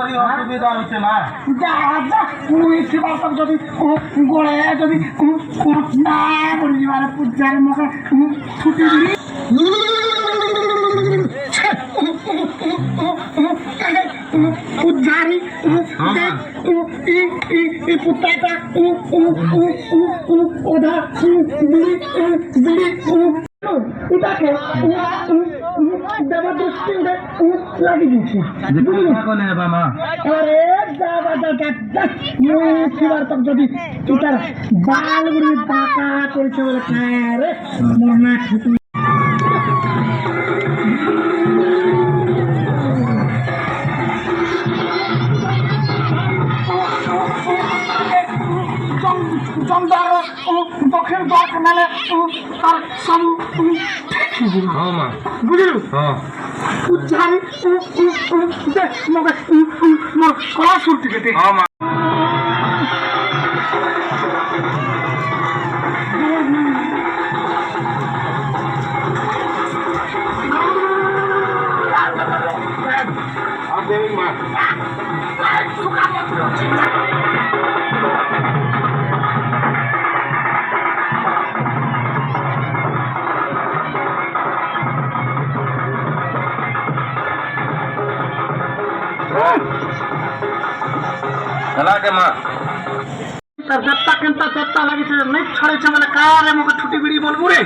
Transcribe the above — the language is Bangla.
বড়ি অসুবিধা হচ্ছে মা যা যা মুই ছিবার সব যদি গড়ে যদি না করি মানে পূজার মুখে ছুটি দিলি পূজারি পুত্রাটা ওধা বিড়ি বিড়ি এটাকে দেবদৃষ্টি লাগিয়ে দিয়েছে মা আরে যদি এটার বালগুলি বাঁকা করেছে বলে রে মনে ছুটি দক্ষিণ দশ নালে তার সব বুঝলি উচ্চারি কড়া শুনতে কেটে তার যাত্রা কেনটা যাত্রা লাগিছে নাই ছাড়েছে মানে কারে মুখে ছুটি বিড়ি বলবো রে